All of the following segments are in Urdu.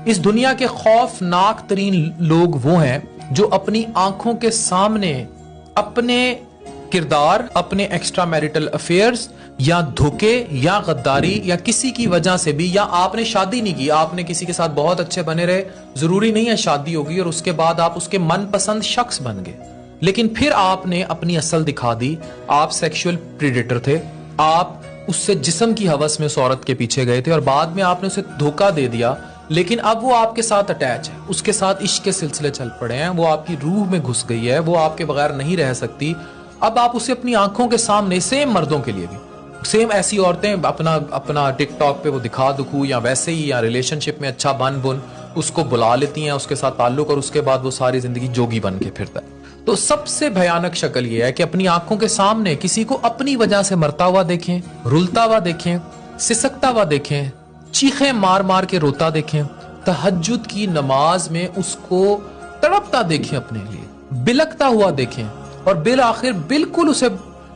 اس دنیا کے خوفناک ترین لوگ وہ ہیں جو اپنی آنکھوں کے سامنے اپنے کردار، اپنے ایکسٹرا میریٹل افیئرز یا دھوکے یا غداری یا کسی کی وجہ سے بھی، یا آپ نے شادی نہیں کی، آپ نے کسی کے ساتھ بہت اچھے بنے رہے، ضروری نہیں ہے شادی ہوگی اور اس کے بعد آپ اس کے من پسند شخص بن گئے، لیکن پھر آپ نے اپنی اصل دکھا دی، آپ سیکشول پریڈیٹر تھے، آپ اس سے جسم کی ہوس میں اس عورت کے پیچھے گئے تھے اور بعد میں آپ نے اسے دھوکہ دے دیا، لیکن اب وہ آپ کے ساتھ اٹیچ ہے، اس کے ساتھ عشق کے سلسلے چل پڑے ہیں، وہ آپ کی روح میں گھس گئی ہے، وہ آپ کے بغیر نہیں رہ سکتی۔ اب آپ اسے اپنی آنکھوں کے سامنے، سیم مردوں کے لیے بھی، سیم ایسی عورتیں اپنا ٹک ٹاک پہ وہ دکھا دکھو یا ویسے ہی یا ریلیشن شپ میں اچھا بن اس کو بلا لیتی ہیں، اس کے ساتھ تعلق، اور اس کے بعد وہ ساری زندگی جوگی بن کے پھرتا ہے۔ تو سب سے بھیانک شکل یہ ہے کہ اپنی آنکھوں کے سامنے کسی کو اپنی وجہ سے مرتا ہوا دیکھیں، رلتا ہوا دیکھیں، سسکتا ہوا دیکھیں، چیخیں مار مار کے روتا دیکھیں، تہجد کی نماز میں اس کو تڑپتا دیکھیں، اپنے لیے بلکتا ہوا دیکھیں، اور بالآخر بالکل اسے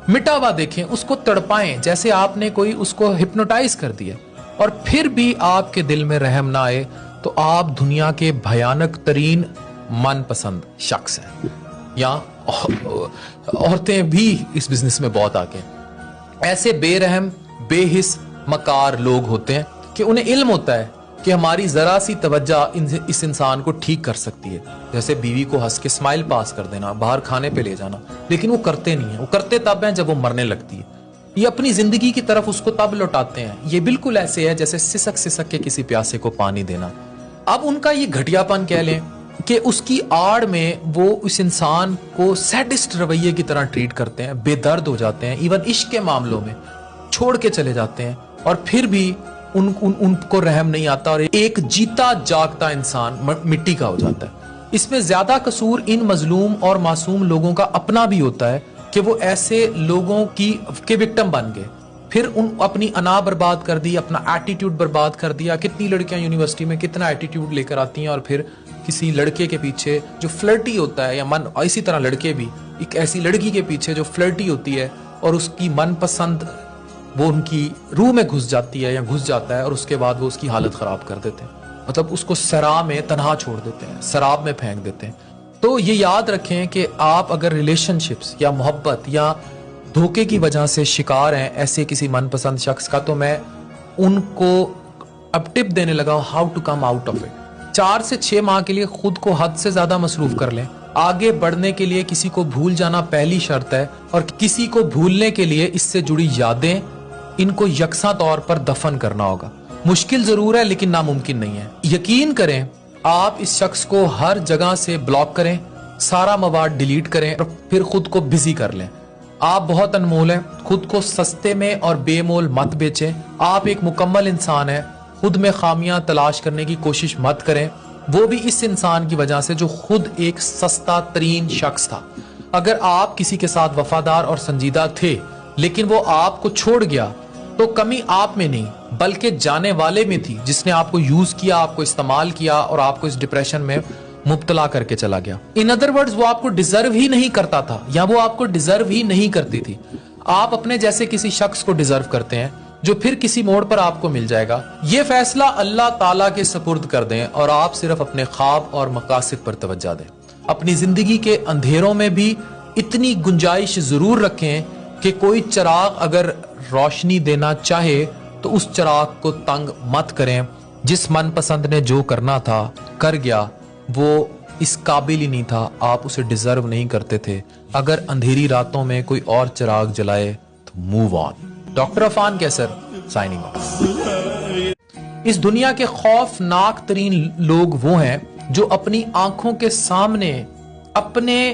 مٹا ہوا دیکھیں، اس کو تڑپائیں جیسے آپ نے کوئی اس کو ہپنوٹائز کر دیا، اور پھر بھی آپ کے دل میں رحم نہ آئے، تو آپ دنیا کے بھیانک ترین من پسند شخص ہیں۔ یا عورتیں بھی اس بزنس میں بہت آگے ہیں۔ ایسے بے رحم، بے حس، مکار لوگ ہوتے ہیں کہ انہیں علم ہوتا ہے کہ ہماری ذرا سی توجہ اس انسان کو ٹھیک کر سکتی ہے، جیسے بیوی کو ہنس کے اسمائل پاس کر دینا، باہر کھانے پہ لے جانا، لیکن وہ کرتے نہیں ہیں، وہ کرتے تب ہیں جب وہ مرنے لگتی ہے۔ یہ اپنی زندگی کی طرف اس کو تب لوٹاتے ہیں، یہ بالکل ایسے ہے جیسے سسک سسک کے کسی پیاسے کو پانی دینا۔ اب ان کا یہ گھٹیا پن کہہ لیں کہ اس کی آڑ میں وہ اس انسان کو سیڈسٹ رویے کی طرح ٹریٹ کرتے ہیں، بے درد ہو جاتے ہیں، ایون عشق کے معاملوں میں چھوڑ کے چلے جاتے ہیں، اور پھر بھی ان کو رحم نہیں آتا، اور ایک جیتا جاگتا انسان مٹی کا ہو جاتا ہے۔ اس میں زیادہ قصور ان مظلوم اور معصوم لوگوں کا اپنا بھی ہوتا ہے کہ وہ ایسے لوگوں کے وکٹم بن گئے، پھر اپنی انا برباد کر دی، اپنا ایٹیٹیوڈ برباد کر دیا۔ کتنی لڑکیاں یونیورسٹی میں کتنا ایٹیٹیوڈ لے کر آتی ہیں، اور پھر کسی لڑکے کے پیچھے جو فلرٹی ہوتا ہے، یا اسی طرح لڑکے بھی ایک ایسی لڑکی کے پیچھے جو فلرٹی ہوتی ہے اور اس کی من پسند وہ ان کی روح میں گھس جاتی ہے یا گھس جاتا ہے، اور اس کے بعد وہ اس کی حالت خراب کر دیتے ہیں، مطلب اس کو سرا میں تنہا چھوڑ دیتے ہیں، سراب میں پھینک دیتے ہیں۔ تو یہ یاد رکھیں کہ آپ اگر ریلیشن شپس یا محبت یا دھوکے کی وجہ سے شکار ہیں ایسے کسی من پسند شخص کا، تو میں ان کو اب ٹپ دینے لگا ہوں how to come out of it. 4 سے 6 ماہ کے لیے خود کو حد سے زیادہ مصروف کر لیں۔ آگے بڑھنے کے لیے کسی کو بھول جانا پہلی شرط ہے، اور کسی کو بھولنے کے لیے اس سے جڑی یادیں، ان کو یکساں طور پر دفن کرنا ہوگا۔ مشکل ضرور ہے لیکن ناممکن نہیں ہے۔ یقین کریں، آپ اس شخص کو ہر جگہ سے بلاک کریں، سارا مواد ڈیلیٹ کریں، اور پھر خود کو بزی کر لیں۔ آپ بہت انمول ہیں، خود کو سستے میں اور بے مول مت بیچیں۔ آپ ایک مکمل انسان ہیں، خود میں خامیاں تلاش کرنے کی کوشش مت کریں، وہ بھی اس انسان کی وجہ سے جو خود ایک سستا ترین شخص تھا۔ اگر آپ کسی کے ساتھ وفادار اور سنجیدہ تھے لیکن وہ آپ کو چھوڑ گیا، تو کمی آپ میں نہیں بلکہ جانے والے میں تھی، جس نے آپ کو یوز کیا، آپ کو استعمال کیا، اور آپ کو اس ڈپریشن میں مبتلا کر کے چلا گیا۔ ان ادر ورڈز وہ آپ کو ڈیزرو ہی نہیں کرتا تھا، یا وہ آپ کو ڈیزرو ہی نہیں کرتی تھی۔ آپ اپنے جیسے کسی شخص کو ڈیزرو کرتے ہیں جو پھر کسی موڑ پر آپ کو مل جائے گا۔ یہ فیصلہ اللہ تعالیٰ کے سپرد کر دیں، اور آپ صرف اپنے خواب اور مقاصد پر توجہ دیں۔ اپنی زندگی کے اندھیروں میں بھی اتنی گنجائش ضرور رکھیں کہ کوئی چراغ اگر روشنی دینا چاہے تو اس چراغ کو تنگ مت کریں۔ جس من پسند نے جو کرنا تھا کر گیا، وہ اس قابل ہی نہیں تھا، آپ اسے ڈیزرو نہیں کرتے تھے۔ اگر اندھیری راتوں میں کوئی اور چراغ جلائے تو موو آن۔ ڈاکٹر عفان کیسر، سائننگ آف۔ اس دنیا کے خوفناک ترین لوگ وہ ہیں جو اپنی آنکھوں کے سامنے اپنے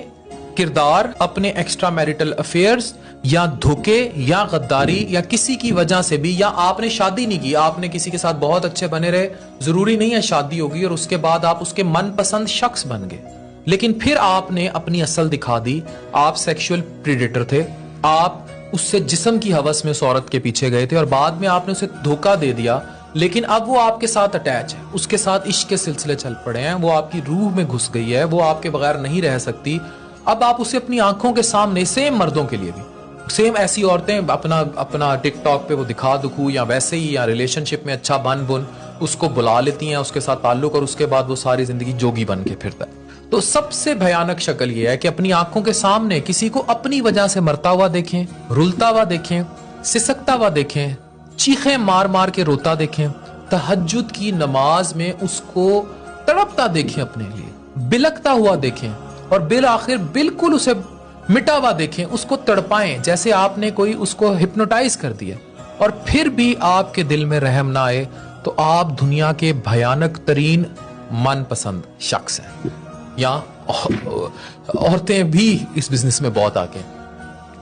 کردار، اپنے ایکسٹرا میریٹل افیئرز یا دھوکے یا غداری یا کسی کی وجہ سے بھی، یا آپ نے شادی نہیں کی، آپ نے کسی کے ساتھ بہت اچھے بنے رہے، ضروری نہیں ہے شادی ہوگی، اور اس کے بعد آپ اس کے من پسند شخص بن گئے، لیکن پھر آپ نے اپنی اصل دکھا دی، آپ سیکشول پریڈیٹر تھے، آپ اس سے جسم کی ہوس میں اس عورت کے پیچھے گئے تھے، اور بعد میں آپ نے اسے دھوکہ دے دیا، لیکن اب وہ آپ کے ساتھ اٹیچ ہے، اس کے ساتھ عشق کے سلسلے چل پڑے ہیں، وہ آپ کی روح میں گھس گئی ہے، وہ آپ کے بغیر نہیں رہ سکتی۔ اب آپ اسے اپنی آنکھوں کے سامنے، سیم مردوں کے لیے بھی، سیم ایسی عورتیں اپنا ٹک ٹاک پہ وہ دکھا دکھو یا ویسے ہی یا ریلیشن شپ میں اچھا بن اس کو بلا لیتی ہیں اس کے ساتھ تعلق, اور اس کے بعد وہ ساری زندگی جوگی بن کے پھرتا ہے. تو سب سے بھیانک شکل یہ ہے کہ اپنی آنکھوں کے سامنے کسی کو اپنی وجہ سے مرتا ہوا دیکھیں, رلتا ہوا دیکھیں, سسکتا ہوا دیکھیں, چیخیں مار مار کے روتا دیکھیں, تہجد کی نماز میں اس کو تڑپتا دیکھیں, اپنے لیے بلکتا ہوا دیکھیں, اور بالآخر بالکل اسے مٹا ہوا دیکھیں, اس کو تڑپائیں جیسے آپ نے کوئی اس کو ہپنوٹائز کر دیا, اور پھر بھی آپ کے دل میں رحم نہ آئے, تو آپ دنیا کے بھیانک ترین من پسند شخص ہیں. یا عورتیں بھی اس بزنس میں بہت آگے ہیں.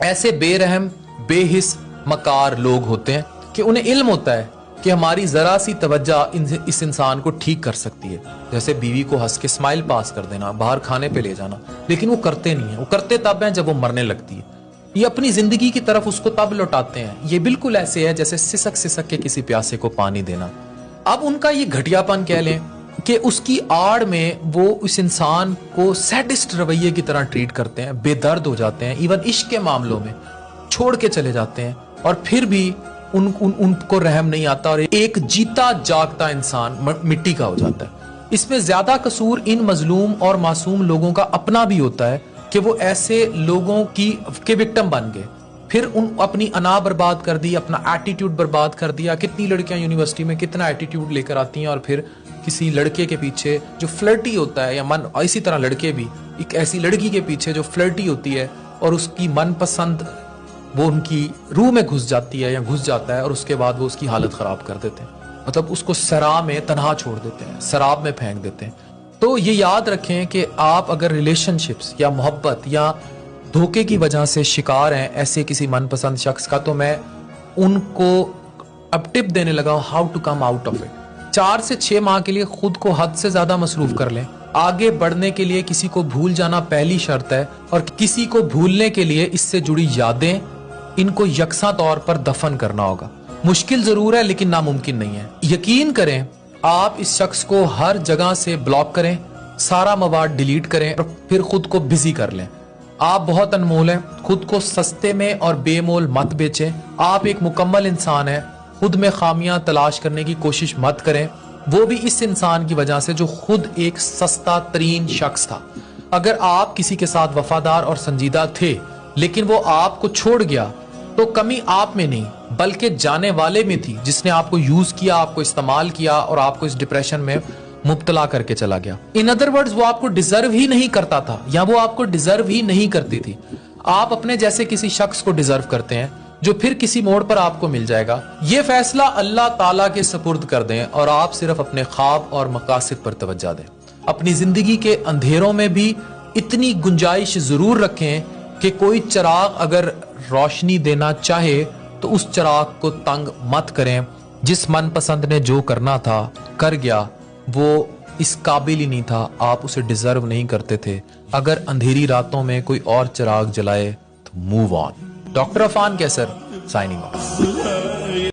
ایسے بے رحم, بے حس, مکار لوگ ہوتے ہیں کہ انہیں علم ہوتا ہے کہ ہماری ذرا سی توجہ اس انسان کو ٹھیک کر سکتی ہے, جیسے بیوی کو ہنس کے اسمائل پاس کر دینا, باہر کھانے پہ لے جانا, لیکن وہ کرتے نہیں ہیں. وہ کرتے تب ہیں جب وہ مرنے لگتی ہے. یہ اپنی زندگی کی طرف اس کو تب لوٹاتے ہیں. یہ بالکل ایسے ہے جیسے سسک سسک کے کسی پیاسے کو پانی دینا. اب ان کا یہ گھٹیا پن کہہ لیں کہ اس کی آڑ میں وہ اس انسان کو سیڈسٹ رویے کی طرح ٹریٹ کرتے ہیں, بے درد ہو جاتے ہیں, ایون عشق کے معاملوں میں چھوڑ کے چلے جاتے ہیں, اور پھر بھی ان کو رحم نہیں آتا, اور ایک جیتا جاگتا انسان مٹی کا ہو جاتا ہے. اس میں زیادہ قصور ان مظلوم اور معصوم لوگوں کا اپنا بھی ہوتا ہے کہ وہ ایسے لوگوں کے وکٹم بن گئے, پھر اپنی انا برباد کر دی, اپنا ایٹیٹیوڈ برباد کر دیا. کتنی لڑکیاں یونیورسٹی میں کتنا ایٹیٹیوڈ لے کر آتی ہیں, اور پھر کسی لڑکے کے پیچھے جو فلرٹی ہوتا ہے, یا اسی طرح لڑکے بھی ایک ایسی لڑکی کے پیچھے جو فلرٹی ہوتی ہے, اور اس کی من پسند وہ ان کی روح میں گھس جاتی ہے یا گھس جاتا ہے, اور اس کے بعد وہ اس کی حالت خراب کر دیتے ہیں. مطلب اس کو سرا میں تنہا چھوڑ دیتے ہیں, سراب میں پھینک دیتے ہیں. تو یہ یاد رکھیں کہ آپ اگر ریلیشن شپس یا محبت یا دھوکے کی وجہ سے شکار ہیں ایسے کسی من پسند شخص کا, تو میں ان کو اب ٹپ دینے لگا ہوں how to come out of it. 4 سے 6 ماہ کے لیے خود کو حد سے زیادہ مصروف کر لیں. آگے بڑھنے کے لیے کسی کو بھول جانا پہلی شرط ہے, اور کسی کو بھولنے کے لیے اس سے جڑی یادیں ان کو یکساں طور پر دفن کرنا ہوگا. مشکل ضرور ہے لیکن ناممکن نہیں ہے. یقین کریں آپ اس شخص کو ہر جگہ سے بلاک کریں, سارا مواد ڈیلیٹ کریں, اور پھر خود کو بزی کر لیں. آپ بہت انمول ہیں, خود کو سستے میں اور بے مول مت بیچیں. آپ ایک مکمل انسان ہیں, خود میں خامیاں تلاش کرنے کی کوشش مت کریں, وہ بھی اس انسان کی وجہ سے جو خود ایک سستا ترین شخص تھا. اگر آپ کسی کے ساتھ وفادار اور سنجیدہ تھے لیکن وہ آپ کو چھوڑ گیا, تو کمی آپ میں نہیں بلکہ جانے والے میں تھی, جس نے آپ کو یوز کیا, آپ کو استعمال کیا, اور آپ کو اس ڈپریشن میں مبتلا کر کے چلا گیا. ان ادر ورڈز وہ آپ کو ڈیزرو ہی نہیں کرتا تھا, یا وہ آپ کو ڈیزرو ہی نہیں کرتی تھی. آپ اپنے جیسے کسی شخص کو ڈیزرو کرتے ہیں جو پھر کسی موڑ پر آپ کو مل جائے گا. یہ فیصلہ اللہ تعالیٰ کے سپرد کر دیں, اور آپ صرف اپنے خواب اور مقاصد پر توجہ دیں. اپنی زندگی کے اندھیروں میں بھی اتنی گنجائش ضرور رکھیں کہ کوئی چراغ اگر روشنی دینا چاہے تو اس چراغ کو تنگ مت کریں. جس من پسند نے جو کرنا تھا کر گیا, وہ اس قابل ہی نہیں تھا, آپ اسے ڈیزرو نہیں کرتے تھے. اگر اندھیری راتوں میں کوئی اور چراغ جلائے تو موو آن. ڈاکٹر عفان کیسر, سائننگ آف.